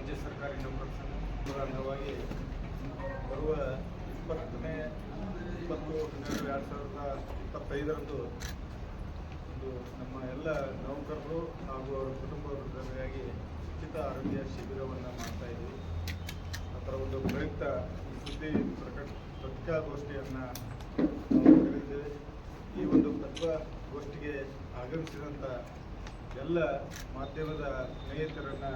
ರಾಜ್ಯ ಸರ್ಕಾರಿ ನೌಕರ ಸಂಘದ ಅಂಗವಾಗಿ ಬರುವ 20/12/2025 ಒಂದು ನಮ್ಮ ಎಲ್ಲ ನೌಕರರು ಹಾಗೂ ಅವರ ಕುಟುಂಬ ವರ್ಗದವರಿಗಾಗಿ ಉಚಿತ ಆರೋಗ್ಯ ಶಿಬಿರವನ್ನು ಮಾಡ್ತಾ ಇದ್ದೀವಿ. ಅದರ ಒಂದು ಪ್ರಯುಕ್ತ ಸುದ್ದಿ ಪತ್ರಿಕಾಗೋಷ್ಠಿಯನ್ನು ನಾವು ಕರೆದಿದ್ದೇವೆ. ಈ ಒಂದು ಪತ್ರಿಕಾಗೋಷ್ಠಿಗೆ ಆಗಮಿಸಿದಂಥ ಎಲ್ಲ ಮಾಧ್ಯಮದ ಸ್ನೇಹಿತರನ್ನು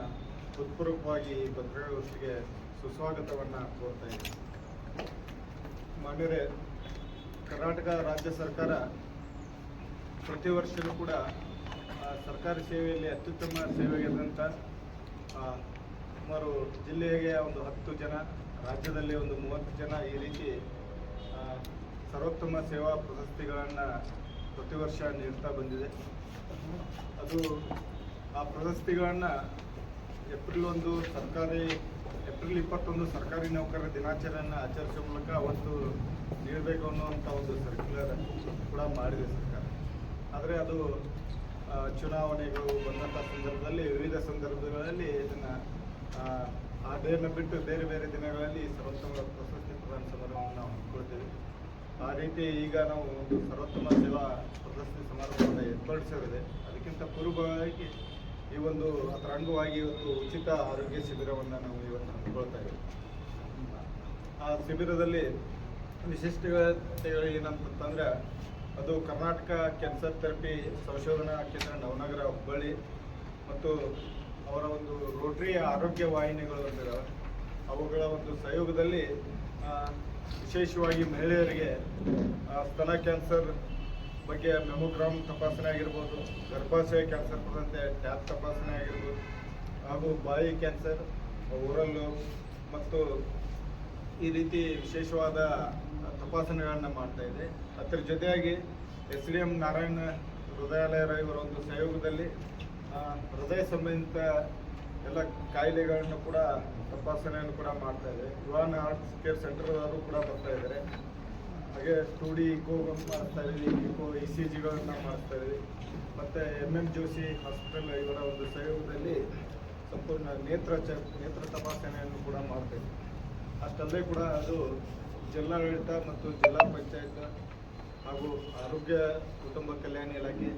ಹೃತ್ಪೂರ್ವಕವಾಗಿ ಈ ಪತ್ರಿಕಾಗೋಷ್ಠಿಗೆ ಸುಸ್ವಾಗತವನ್ನು ಕೋರ್ತಾ ಇದ್ದೀವಿ. ಮಾನ್ಯರೇ, ಕರ್ನಾಟಕ ರಾಜ್ಯ ಸರ್ಕಾರ ಪ್ರತಿ ವರ್ಷವೂ ಕೂಡ ಸರ್ಕಾರಿ ಸೇವೆಯಲ್ಲಿ ಅತ್ಯುತ್ತಮ ಸೇವೆಗೆದಂಥ ಸುಮಾರು ಜಿಲ್ಲೆಗೆ ಒಂದು 10 ಜನ, ರಾಜ್ಯದಲ್ಲಿ ಒಂದು 30 ಜನ ಈ ರೀತಿ ಸರ್ವೋತ್ತಮ ಸೇವಾ ಪ್ರಶಸ್ತಿಗಳನ್ನು ಪ್ರತಿ ವರ್ಷ ನೀಡ್ತಾ ಬಂದಿದೆ. ಅದು ಆ ಪ್ರಶಸ್ತಿಗಳನ್ನು ಏಪ್ರಿಲ್ 21 ಸರ್ಕಾರಿ ನೌಕರರ ದಿನಾಚರಣೆಯನ್ನು ಆಚರಿಸುವ ಮೂಲಕ ಅವತ್ತು ನೀಡಬೇಕು ಅನ್ನುವಂಥ ಒಂದು ಸರ್ಕ್ಯುಲರ್ ಕೂಡ ಮಾಡಿದೆ ಸರ್ಕಾರ. ಆದರೆ ಅದು ಚುನಾವಣೆಗಳು ಬಂದಂಥ ಸಂದರ್ಭದಲ್ಲಿ ವಿವಿಧ ಸಂದರ್ಭಗಳಲ್ಲಿ ಇದನ್ನು ಆ ಡೇನ ಬಿಟ್ಟು ಬೇರೆ ಬೇರೆ ದಿನಗಳಲ್ಲಿ ಸರ್ವೋತ್ತಮ ಪ್ರಶಸ್ತಿ ಪ್ರದಾನ ಸಮಾರಂಭವನ್ನು ನಾವು ಹಮ್ಮಿಕೊಳ್ತೇವೆ. ಆ ರೀತಿ ಈಗ ನಾವು ಒಂದು ಸರ್ವೋತ್ತಮ ಸೇವಾ ಪ್ರಶಸ್ತಿ ಸಮಾರಂಭವನ್ನು ಏರ್ಪಡಿಸಿದೆ. ಅದಕ್ಕಿಂತ ಪೂರ್ವವಾಗಿ ಈ ಒಂದು ಅದರ ಅಂಗವಾಗಿ ಇವತ್ತು ಉಚಿತ ಆರೋಗ್ಯ ಶಿಬಿರವನ್ನು ನಾವು ಇವತ್ತು ಹಮ್ಮಿಕೊಳ್ತಾ ಇದ್ದೀವಿ. ಆ ಶಿಬಿರದಲ್ಲಿ ವಿಶಿಷ್ಟತೆಗಳು ಏನಂತಂದರೆ, ಅದು ಕರ್ನಾಟಕ ಕ್ಯಾನ್ಸರ್ ಥೆರಪಿ ಸಂಶೋಧನಾ ಕೇಂದ್ರ ನವನಗರ ಹುಬ್ಬಳ್ಳಿ ಮತ್ತು ಅವರ ಒಂದು ರೋಟರಿ ಆರೋಗ್ಯ ವಾಹಿನಿಗಳು ಅಂತಿದ್ದಾವೆ, ಅವುಗಳ ಒಂದು ಸಹಯೋಗದಲ್ಲಿ ವಿಶೇಷವಾಗಿ ಮಹಿಳೆಯರಿಗೆ ಸ್ತನ ಕ್ಯಾನ್ಸರ್ ಬಗ್ಗೆ ಮೆಮೊಗ್ರಾಮ್ ತಪಾಸಣೆ ಆಗಿರ್ಬೋದು, ಗರ್ಭಾಶಯ ಕ್ಯಾನ್ಸರ್ ಬರುವಂತೆ ಟ್ಯಾಪ್ ತಪಾಸಣೆ ಆಗಿರ್ಬೋದು, ಹಾಗೂ ಬಾಯಿ ಕ್ಯಾನ್ಸರ್, ಓರಲ್ಲು ಮತ್ತು ಈ ರೀತಿ ವಿಶೇಷವಾದ ತಪಾಸಣೆಗಳನ್ನು ಮಾಡ್ತಾ ಇದೆ. ಅದರ ಜೊತೆಯಾಗಿ SDM ನಾರಾಯಣ ಹೃದಯಾಲಯ ಇವರ ಒಂದು ಸಹಯೋಗದಲ್ಲಿ ಹೃದಯ ಸಂಬಂಧಿತ ಎಲ್ಲ ಕಾಯಿಲೆಗಳನ್ನು ಕೂಡ ತಪಾಸಣೆಯನ್ನು ಕೂಡ ಮಾಡ್ತಾ ಇದೆ. ಯುವಾನ್ ಹಾರ್ಟ್ ಕೇರ್ ಸೆಂಟರ್ ಅವರು ಕೂಡ ಬರ್ತಾ ಇದ್ದಾರೆ. ಹಾಗೆ 2D ಇಕೋ ಮಾಡಿಸ್ತಾ ಇದ್ದೀವಿ, ಇಕೋ ECGಗಳನ್ನು ಮಾಡಿಸ್ತಾ ಇದ್ದೀವಿ. ಮತ್ತು MM ಜೋಶಿ ಹಾಸ್ಪಿಟಲ್ ಇವರ ಒಂದು ಸಹಯೋಗದಲ್ಲಿ ಸಂಪೂರ್ಣ ನೇತ್ರ ತಪಾಸಣೆಯನ್ನು ಕೂಡ ಮಾಡ್ತಾ ಇದ್ದೀವಿ. ಅಷ್ಟಲ್ಲದೆ ಕೂಡ ಅದು ಜಿಲ್ಲಾಡಳಿತ ಮತ್ತು ಜಿಲ್ಲಾ ಪಂಚಾಯತ್ ಹಾಗೂ ಆರೋಗ್ಯ ಕುಟುಂಬ ಕಲ್ಯಾಣ ಇಲಾಖೆ,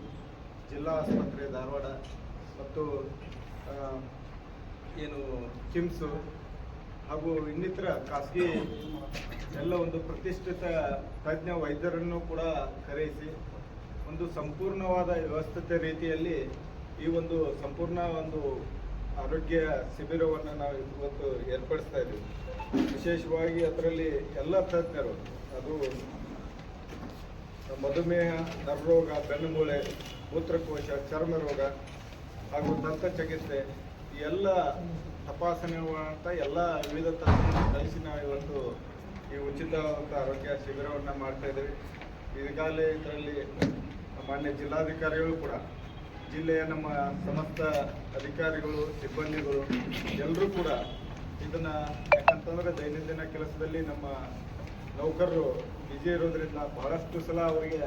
ಜಿಲ್ಲಾ ಆಸ್ಪತ್ರೆ ಧಾರವಾಡ ಮತ್ತು ಕಿಮ್ಸು ಹಾಗೂ ಇನ್ನಿತರ ಖಾಸಗಿ ಎಲ್ಲ ಒಂದು ಪ್ರತಿಷ್ಠಿತ ತಜ್ಞ ವೈದ್ಯರನ್ನು ಕೂಡ ಕರೆಯಿಸಿ ಒಂದು ಸಂಪೂರ್ಣವಾದ ವ್ಯವಸ್ಥಿತ ರೀತಿಯಲ್ಲಿ ಈ ಒಂದು ಸಂಪೂರ್ಣ ಒಂದು ಆರೋಗ್ಯ ಶಿಬಿರವನ್ನು ನಾವು ಇವತ್ತು ಏರ್ಪಡಿಸ್ತಾ ಇದ್ದೀವಿ. ವಿಶೇಷವಾಗಿ ಅದರಲ್ಲಿ ಎಲ್ಲ ತಜ್ಞರು, ಅದು ಮಧುಮೇಹ, ನರರೋಗ, ಬೆನ್ನುಮೂಳೆ, ಮೂತ್ರಕೋಶ, ಚರ್ಮ ರೋಗ ಹಾಗೂ ದಂತ ಚಿಕಿತ್ಸೆ ಈ ಎಲ್ಲ ತಪಾಸಣೆ ಅಂತ ಎಲ್ಲ ವಿವಿಧ ತಜ್ಞರನ್ನು ಕಳಿಸಿ ನಾವು ಇವತ್ತು ಈ ಉಚಿತವಾದ ಆರೋಗ್ಯ ಶಿಬಿರವನ್ನು ಮಾಡ್ತಾ ಇದ್ದೇವೆ. ಈಗಾಗಲೇ ಇದರಲ್ಲಿ ಮಾನ್ಯ ಜಿಲ್ಲಾಧಿಕಾರಿಗಳು ಕೂಡ, ಜಿಲ್ಲೆಯ ನಮ್ಮ ಸಮಸ್ತ ಅಧಿಕಾರಿಗಳು, ಸಿಬ್ಬಂದಿಗಳು ಎಲ್ಲರೂ ಕೂಡ ಇದನ್ನು, ಯಾಕಂತಂದರೆ ದೈನಂದಿನ ಕೆಲಸದಲ್ಲಿ ನಮ್ಮ ನೌಕರರು ಬಿಜಿ ಇರೋದ್ರಿಂದ ಬಹಳಷ್ಟು ಸಲ ಅವರಿಗೆ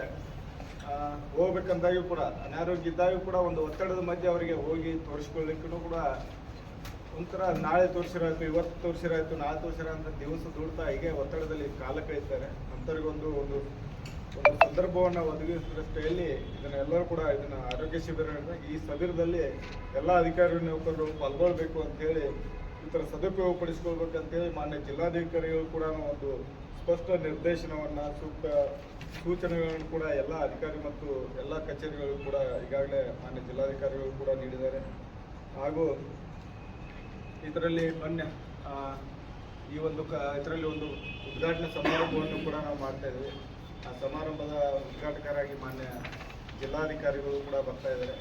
ಹೋಗ್ಬೇಕಂದಾಗೂ ಕೂಡ, ಅನಾರೋಗ್ಯ ಇದ್ದಾಗೂ ಕೂಡ ಒಂದು ಒತ್ತಡದ ಮಧ್ಯೆ ಅವರಿಗೆ ಹೋಗಿ ತೋರಿಸ್ಕೊಳ್ಳಿಕ್ಕೂ ಕೂಡ ಒಂಥರ ನಾಳೆ ತೋರಿಸಿರಾಯ್ತು, ಇವತ್ತು ತೋರಿಸಿರಾಯ್ತು, ನಾಳೆ ತೋರಿಸಿರಂತ ದಿವಸ ದುಡ್ತಾ ಹೀಗೆ ಒತ್ತಡದಲ್ಲಿ ಕಾಲ ಕಳೀತಾರೆ. ಅಂಥವ್ರಿಗೊಂದು ಒಂದು ಸಂದರ್ಭವನ್ನು ಒದಗಿಸಿದಷ್ಟರಲ್ಲಿ ಎಲ್ಲರೂ ಕೂಡ ಇದನ್ನು ಆರೋಗ್ಯ ಶಿಬಿರ, ಈ ಶಿಬಿರದಲ್ಲಿ ಎಲ್ಲ ಅಧಿಕಾರಿ ನೌಕರರು ಪಾಲ್ಗೊಳ್ಬೇಕು ಅಂತೇಳಿ ಈ ಥರ ಸದುಪಯೋಗ ಪಡಿಸ್ಕೊಳ್ಬೇಕಂತೇಳಿ ಮಾನ್ಯ ಜಿಲ್ಲಾಧಿಕಾರಿಗಳು ಕೂಡ ಒಂದು ಸ್ಪಷ್ಟ ನಿರ್ದೇಶನವನ್ನು, ಸೂಕ್ತ ಸೂಚನೆಗಳನ್ನು ಕೂಡ ಎಲ್ಲ ಅಧಿಕಾರಿ ಮತ್ತು ಎಲ್ಲ ಕಚೇರಿಗಳು ಕೂಡ ಈಗಾಗಲೇ ಮಾನ್ಯ ಜಿಲ್ಲಾಧಿಕಾರಿಗಳು ಕೂಡ ನೀಡಿದ್ದಾರೆ. ಹಾಗೂ ಇದರಲ್ಲಿ ಇದರಲ್ಲಿ ಒಂದು ಉದ್ಘಾಟನಾ ಸಮಾರಂಭವನ್ನು ಕೂಡ ನಾವು ಮಾಡ್ತಾ ಇದ್ದೀವಿ. ಆ ಸಮಾರಂಭದ ಉದ್ಘಾಟಕರಾಗಿ ಮಾನ್ಯ ಜಿಲ್ಲಾಧಿಕಾರಿಗಳು ಕೂಡ ಬರ್ತಾ ಇದ್ದಾರೆ.